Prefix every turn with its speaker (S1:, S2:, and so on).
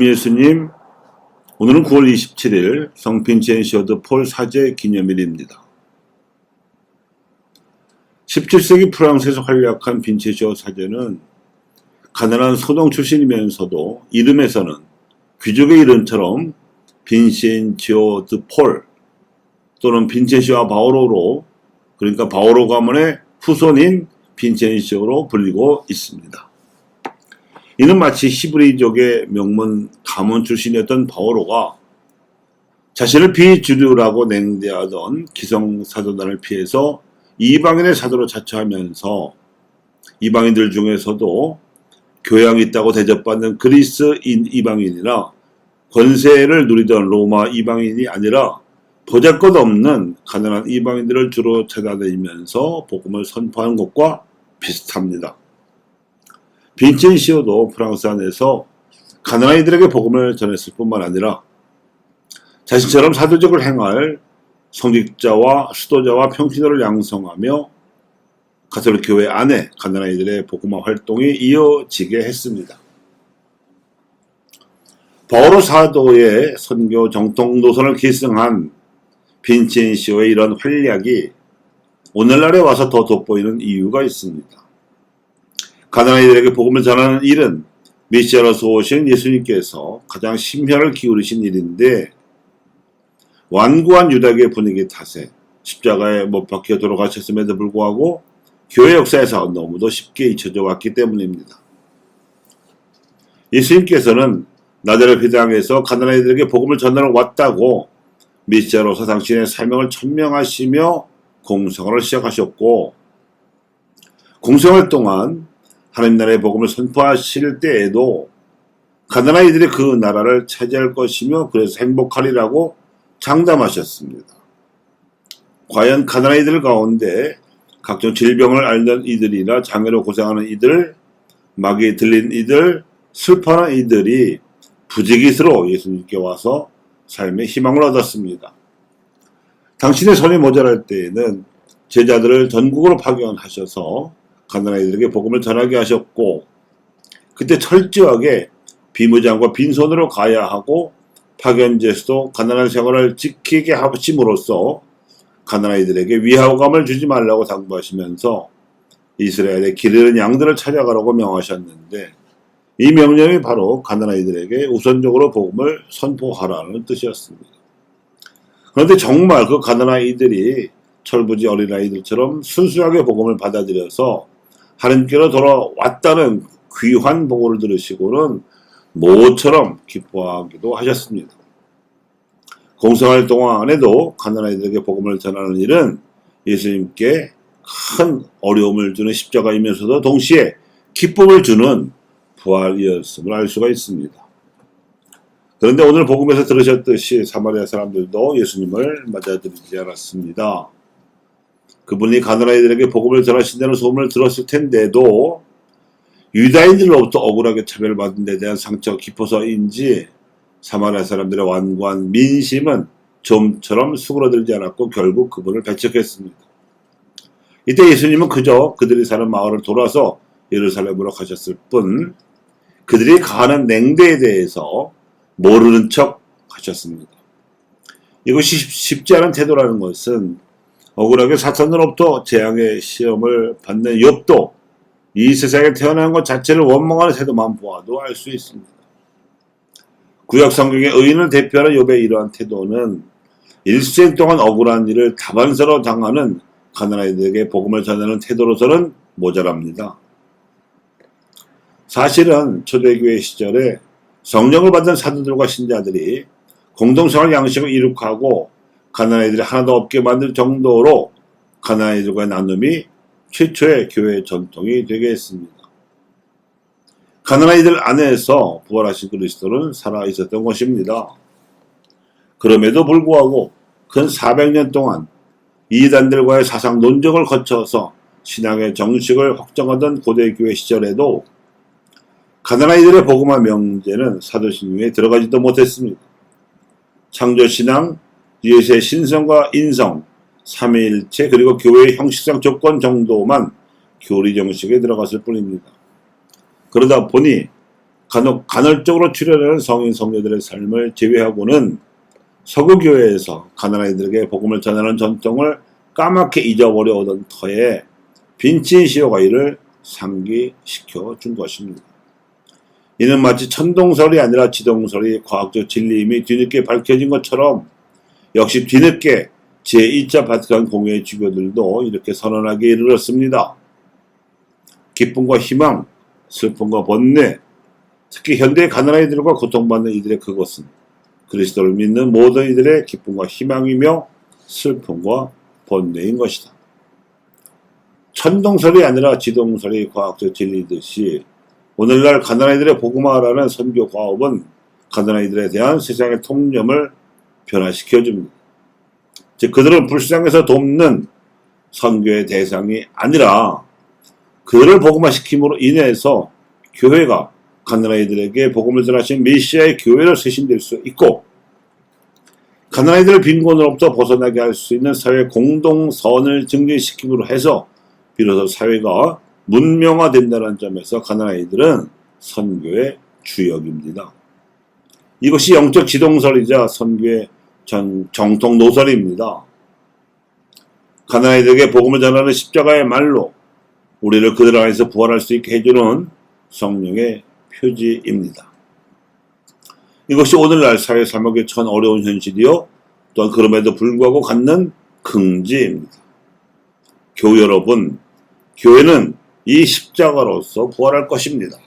S1: 주님 예수님, 오늘은 9월 27일 성빈첸시오 드 폴 사제 기념일입니다. 17세기 프랑스에서 활약한 빈첸시오 사제는 가난한 소동 출신이면서도 이름에서는 귀족의 이름처럼 빈첸시오 드 폴 또는 빈첸시오와 바오로로, 그러니까 바오로 가문의 후손인 빈첸시오로 불리고 있습니다. 이는 마치 히브리족의 명문 가문 출신이었던 바오로가 자신을 비주류라고 냉대하던 기성사도단을 피해서 이방인의 사도로 자처하면서 이방인들 중에서도 교양 있다고 대접받는 그리스인 이방인이나 권세를 누리던 로마 이방인이 아니라 보잘것없는 가난한 이방인들을 주로 찾아다니면서 복음을 선포하는 것과 비슷합니다. 빈첸시오도 프랑스 안에서 가난한 이들에게 복음을 전했을 뿐만 아니라 자신처럼 사도적을 행할 성직자와 수도자와 평신도를 양성하며 가톨릭 교회 안에 가난한 이들의 복음화 활동이 이어지게 했습니다. 바오로 사도의 선교 정통 노선을 계승한 빈첸시오의 이런 활약이 오늘날에 와서 더 돋보이는 이유가 있습니다. 가난한 이들에게 복음을 전하는 일은 메시아로서 오신 예수님께서 가장 심혈을 기울이신 일인데, 완고한 유다교의 분위기 탓에 십자가에 못 박혀 돌아가셨음에도 불구하고 교회 역사에서 너무도 쉽게 잊혀져 왔기 때문입니다. 예수님께서는 나자렛 회당에서 가난한 이들에게 복음을 전하러 왔다고 메시아로서 당신의 사명을 천명하시며 공생활을 시작하셨고, 공생활 동안 하나님 나라의 복음을 선포하실 때에도 가난한 이들이 그 나라를 차지할 것이며 그래서 행복하리라고 장담하셨습니다. 과연 가난한 이들 가운데 각종 질병을 앓는 이들이나 장애로 고생하는 이들, 마귀에 들린 이들, 슬퍼하는 이들이 부지기스로 예수님께 와서 삶의 희망을 얻었습니다. 당신의 손이 모자랄 때에는 제자들을 전국으로 파견하셔서 가난한 이들에게 복음을 전하게 하셨고, 그때 철저하게 비무장과 빈손으로 가야 하고 파견제수도 가난한 생활을 지키게 하심으로써 가난한 이들에게 위화감을 주지 말라고 당부하시면서 이스라엘의 길 잃은 양들을 찾아가라고 명하셨는데, 이 명령이 바로 가난한 이들에게 우선적으로 복음을 선포하라는 뜻이었습니다. 그런데 정말 그 가난한 이들이 철부지 어린아이들처럼 순수하게 복음을 받아들여서 하나님께로 돌아왔다는 귀한 보고를 들으시고는 모처럼 기뻐하기도 하셨습니다. 공생활 동안에도 가난한 이들에게 복음을 전하는 일은 예수님께 큰 어려움을 주는 십자가이면서도 동시에 기쁨을 주는 부활이었음을 알 수가 있습니다. 그런데 오늘 복음에서 들으셨듯이 사마리아 사람들도 예수님을 맞아들이지 않았습니다. 그분이 가난한 이들에게 복음을 전하신다는 소문을 들었을 텐데도 유다인들로부터 억울하게 차별받은 데 대한 상처가 깊어서인지 사마리아 사람들의 완고한 민심은 좀처럼 수그러들지 않았고 결국 그분을 배척했습니다. 이때 예수님은 그저 그들이 사는 마을을 돌아서 예루살렘으로 가셨을 뿐 그들이 가하는 냉대에 대해서 모르는 척 하셨습니다. 이것이 쉽지 않은 태도라는 것은 억울하게 사탄으로부터 재앙의 시험을 받는 욥도 이 세상에 태어난 것 자체를 원망하는 태도만 보아도 알 수 있습니다. 구약 성경의 의인을 대표하는 욥의 이러한 태도는 일생 동안 억울한 일을 다반사로 당하는 가난한 이들에게 복음을 전하는 태도로서는 모자랍니다. 사실은 초대교회 시절에 성령을 받은 사도들과 신자들이 공동생활 양식을 이룩하고 가난한 이들이 하나도 없게 만들 정도로 가난한 이들과의 나눔이 최초의 교회의 전통이 되게 했습니다. 가난한 이들 안에서 부활하신 그리스도는 살아있었던 것입니다. 그럼에도 불구하고 근 400년 동안 이단들과의 사상 논쟁을 거쳐서 신앙의 정식을 확정하던 고대교회 시절에도 가난한 이들의 복음화 명제는 사도신경에 들어가지도 못했습니다. 창조신앙, 예수의 신성과 인성, 삼위일체 그리고 교회의 형식상 조건 정도만 교리 정식에 들어갔을 뿐입니다. 그러다 보니 간헐적으로 출연하는 성인 성녀들의 삶을 제외하고는 서구 교회에서 가난아이들에게 복음을 전하는 전통을 까맣게 잊어버려 오던 터에 빈친시오가 이를 상기시켜 준 것입니다. 이는 마치 천동설이 아니라 지동설이 과학적 진리임이 뒤늦게 밝혀진 것처럼 역시 뒤늦게 제2차 바티칸 공회의 주교들도 이렇게 선언하게 이르렀습니다. 기쁨과 희망, 슬픔과 번뇌, 특히 현대의 가난아이들과 고통받는 이들의 그것은 그리스도를 믿는 모든 이들의 기쁨과 희망이며 슬픔과 번뇌인 것이다. 천동설이 아니라 지동설이 과학적 진리듯이 오늘날 가난아이들의 복음화라는 선교 과업은 가난아이들에 대한 세상의 통념을 변화시켜줍니다. 즉 그들은 불쌍해서 돕는 선교의 대상이 아니라 그들을 복음화시킴으로 인해서 교회가 가난아이들에게 복음을 전하신 메시아의 교회로 세신될 수 있고 가난아이들을 빈곤으로부터 벗어나게 할 수 있는 사회 공동선을 증진시킴으로 해서 비로소 사회가 문명화된다는 점에서 가난아이들은 선교의 주역입니다. 이것이 영적 지동설이자 선교의 정통 노설입니다. 가난아이들에게 복음을 전하는 십자가의 말로 우리를 그들 안에서 부활할 수 있게 해주는 성령의 표지입니다. 이것이 오늘날 사회 삶의 천 어려운 현실이요 또한 그럼에도 불구하고 갖는 긍지입니다. 교우 여러분, 교회는 이 십자가로서 부활할 것입니다.